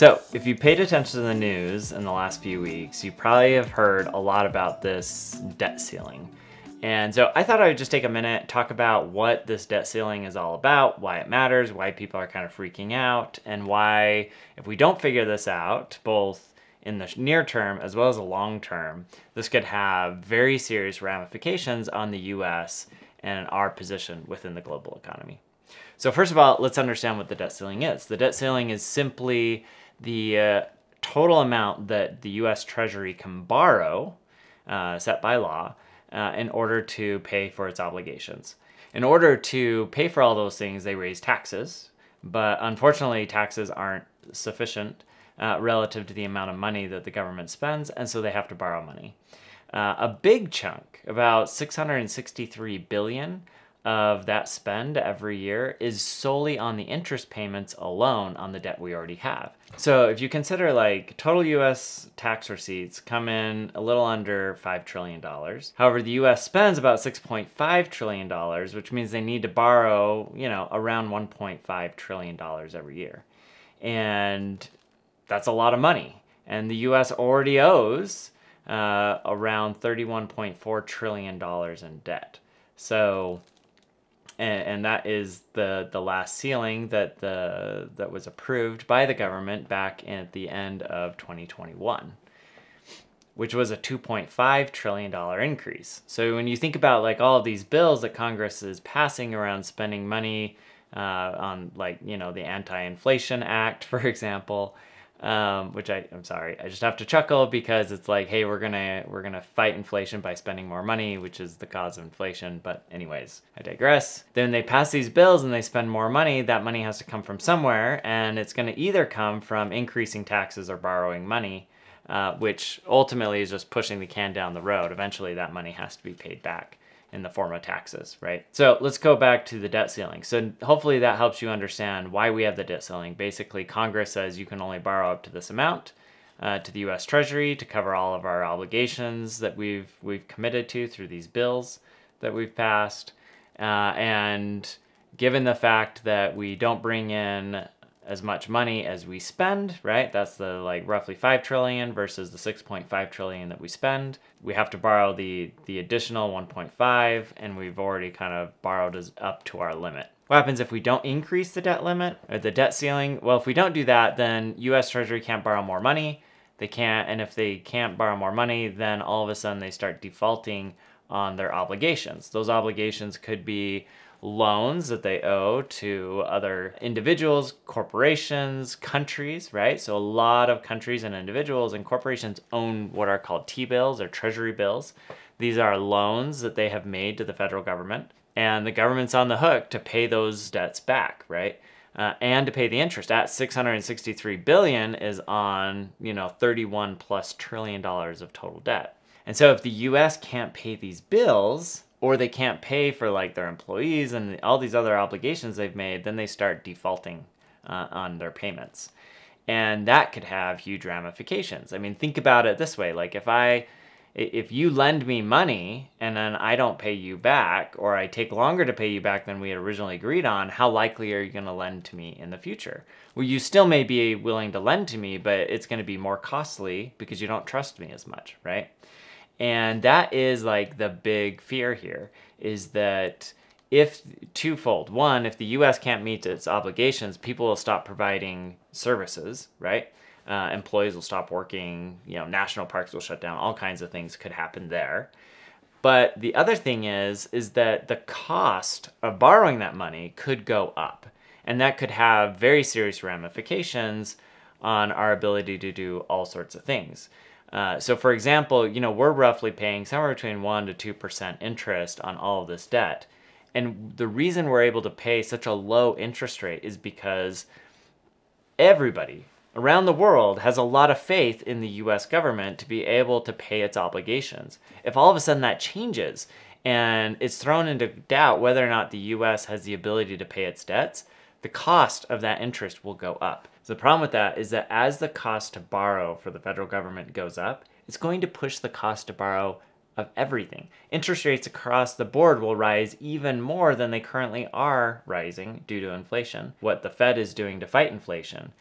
So, if you paid attention to the news in the last few weeks, you probably have heard a lot about this debt ceiling. And so I thought I would just take a minute, talk about what this debt ceiling is all about, why it matters, why people are kind of freaking out, and why if we don't figure this out, both in the near term as well as the long term, this could have very serious ramifications on the US and our position within the global economy. So first of all, let's understand what the debt ceiling is. The debt ceiling is simply the total amount that the US Treasury can borrow, set by law, in order to pay for its obligations. In order to pay for all those things, they raise taxes, but unfortunately taxes aren't sufficient relative to the amount of money that the government spends, and so they have to borrow money. A big chunk, about $663 billion of that spend every year, is solely on the interest payments alone on the debt we already have. So if you consider like total US tax receipts come in a little under $5 trillion. However, the US spends about $6.5 trillion, which means they need to borrow, around $1.5 trillion every year. And that's a lot of money. And the US already owes around $31.4 trillion in debt. So and that is the last ceiling that was approved by the government back at the end of 2021, which was a $2.5 trillion increase. So when you think about like all of these bills that Congress is passing around spending money on, like, the Anti-Inflation Act, for example, which I'm sorry, I just have to chuckle because it's like, hey, we're gonna fight inflation by spending more money, which is the cause of inflation. But anyways, I digress. Then they pass these bills and they spend more money. That money has to come from somewhere, and it's gonna either come from increasing taxes or borrowing money, which ultimately is just pushing the can down the road. Eventually that money has to be paid back in the form of taxes, right? So let's go back to the debt ceiling. So hopefully that helps you understand why we have the debt ceiling. Basically, Congress says you can only borrow up to this amount to the US Treasury to cover all of our obligations that we've committed to through these bills that we've passed. And given the fact that we don't bring in as much money as we spend, right? That's the roughly $5 trillion versus the $6.5 trillion that we spend. We have to borrow the additional 1.5, and we've already kind of borrowed up to our limit. What happens if we don't increase the debt limit or the debt ceiling? Well, if we don't do that, then US Treasury can't borrow more money. They can't, and if they can't borrow more money, then all of a sudden they start defaulting on their obligations. Those obligations could be loans that they owe to other individuals, corporations, countries, right? So a lot of countries and individuals and corporations own what are called T-bills or treasury bills. These are loans that they have made to the federal government, and the government's on the hook to pay those debts back, right? And to pay the interest. At $663 billion is on, $31+ trillion of total debt. And so if the US can't pay these bills, or they can't pay for their employees and all these other obligations they've made, then they start defaulting on their payments. And that could have huge ramifications. I mean, think about it this way. Like if you lend me money and then I don't pay you back, or I take longer to pay you back than we had originally agreed on, how likely are you gonna lend to me in the future? Well, you still may be willing to lend to me, but it's gonna be more costly because you don't trust me as much, right? And that is the big fear here, is that if twofold. One, if the US can't meet its obligations, people will stop providing services, right? Employees will stop working, national parks will shut down, all kinds of things could happen there. But the other thing is that the cost of borrowing that money could go up, and that could have very serious ramifications on our ability to do all sorts of things. So for example, we're roughly paying somewhere between 1% to 2% interest on all of this debt. And the reason we're able to pay such a low interest rate is because everybody around the world has a lot of faith in the US government to be able to pay its obligations. If all of a sudden that changes and it's thrown into doubt whether or not the US has the ability to pay its debts, the cost of that interest will go up. So the problem with that is that as the cost to borrow for the federal government goes up, it's going to push the cost to borrow of everything. Interest rates across the board will rise even more than they currently are rising due to inflation, what the Fed is doing to fight inflation.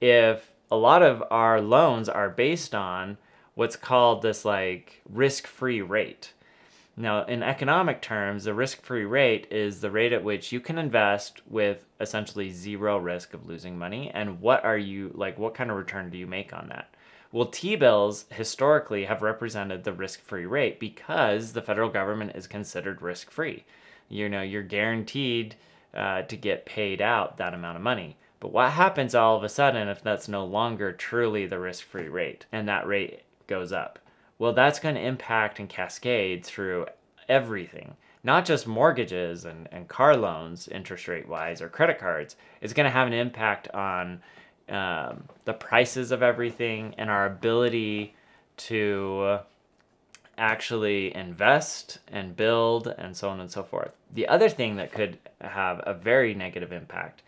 If a lot of our loans are based on what's called this like risk-free rate. Now, in economic terms, the risk-free rate is the rate at which you can invest with essentially zero risk of losing money. And what kind of return do you make on that? Well, T-bills historically have represented the risk-free rate because the federal government is considered risk-free. You're guaranteed to get paid out that amount of money. But what happens all of a sudden if that's no longer truly the risk-free rate and that rate goes up? Well, that's going to impact and cascade through everything, not just mortgages and car loans, interest rate wise, or credit cards. It's going to have an impact on the prices of everything and our ability to actually invest and build and so on and so forth. The other thing that could have a very negative impact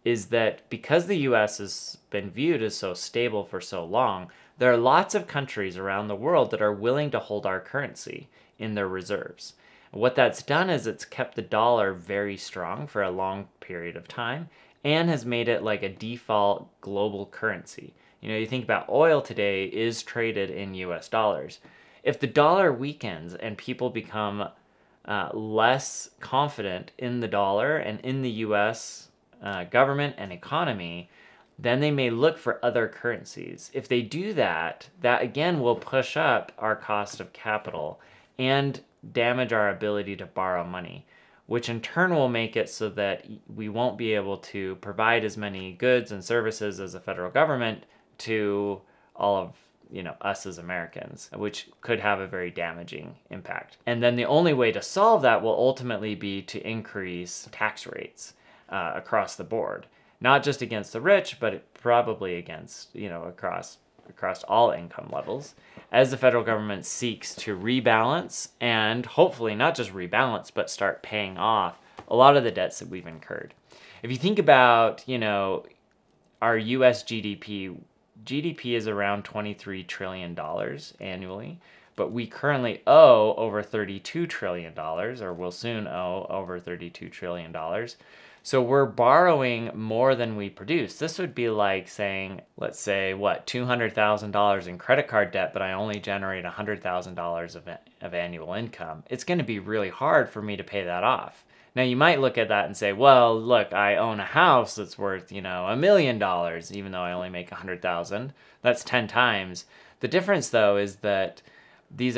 is that because the US has been viewed as so stable for so long, there are lots of countries around the world that are willing to hold our currency in their reserves. What that's done is it's kept the dollar very strong for a long period of time and has made it like a default global currency. You think about oil today is traded in US dollars. If the dollar weakens and people become less confident in the dollar and in the US government and economy, then they may look for other currencies. If they do that, that again will push up our cost of capital and damage our ability to borrow money, which in turn will make it so that we won't be able to provide as many goods and services as the federal government to all of us as Americans, which could have a very damaging impact. And then the only way to solve that will ultimately be to increase tax rates across the board. Not just against the rich, but probably against, across all income levels, as the federal government seeks to rebalance and hopefully not just rebalance, but start paying off a lot of the debts that we've incurred. If you think about, our US GDP is around $23 trillion annually, but we currently owe over $32 trillion, or will soon owe over $32 trillion. So we're borrowing more than we produce. This would be like saying, let's say, $200,000 in credit card debt, but I only generate $100,000 of annual income. It's going to be really hard for me to pay that off. Now, you might look at that and say, well, look, I own a house that's worth, $1 million, even though I only make $100,000. That's 10 times. The difference, though, is that these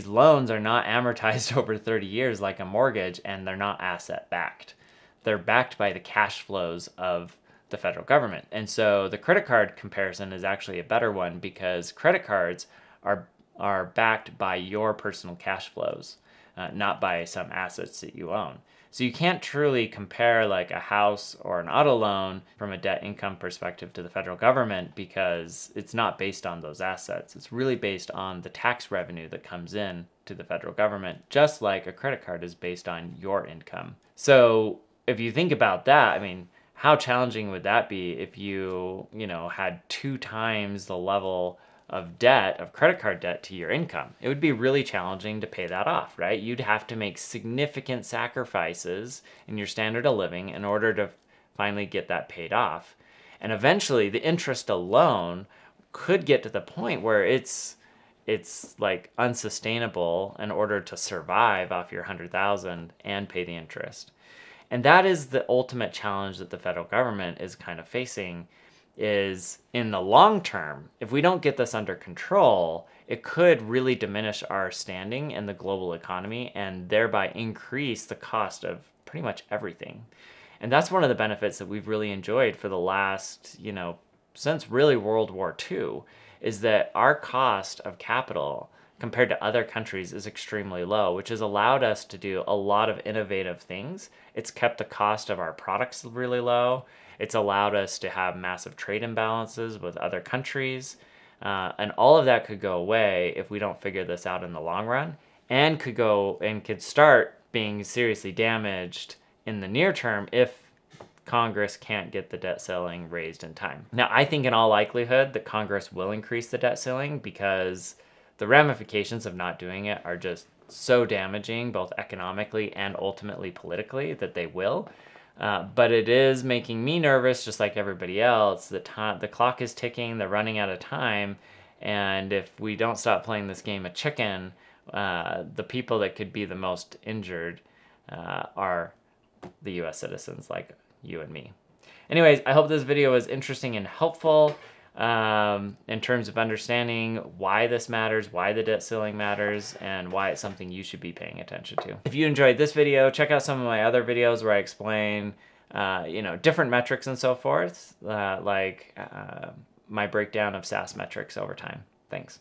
loans are not amortized over 30 years like a mortgage, and they're not asset-backed. They're backed by the cash flows of the federal government. And so the credit card comparison is actually a better one because credit cards are backed by your personal cash flows, not by some assets that you own. So you can't truly compare like a house or an auto loan from a debt income perspective to the federal government because it's not based on those assets. It's really based on the tax revenue that comes in to the federal government, just like a credit card is based on your income. So if you think about that, how challenging would that be if you, had 2 times the level of credit card debt to your income? It would be really challenging to pay that off, right? You'd have to make significant sacrifices in your standard of living in order to finally get that paid off. And eventually the interest alone could get to the point where it's like unsustainable in order to survive off your $100,000 and pay the interest. And that is the ultimate challenge that the federal government is kind of facing, is in the long term, if we don't get this under control, it could really diminish our standing in the global economy and thereby increase the cost of pretty much everything. And that's one of the benefits that we've really enjoyed for the last, since really World War II, is that our cost of capital compared to other countries is extremely low, which has allowed us to do a lot of innovative things. It's kept the cost of our products really low. It's allowed us to have massive trade imbalances with other countries. And all of that could go away if we don't figure this out in the long run, and could start being seriously damaged in the near term if Congress can't get the debt ceiling raised in time. Now, I think in all likelihood that Congress will increase the debt ceiling because the ramifications of not doing it are just so damaging, both economically and ultimately politically, that they will. But it is making me nervous, just like everybody else. The clock is ticking, they're running out of time, and if we don't stop playing this game of chicken, the people that could be the most injured are the US citizens like you and me. Anyways, I hope this video was interesting and helpful in terms of understanding why this matters, why the debt ceiling matters, and why it's something you should be paying attention to. If you enjoyed this video, check out some of my other videos where I explain different metrics and so forth, like my breakdown of SAAS metrics over time. Thanks.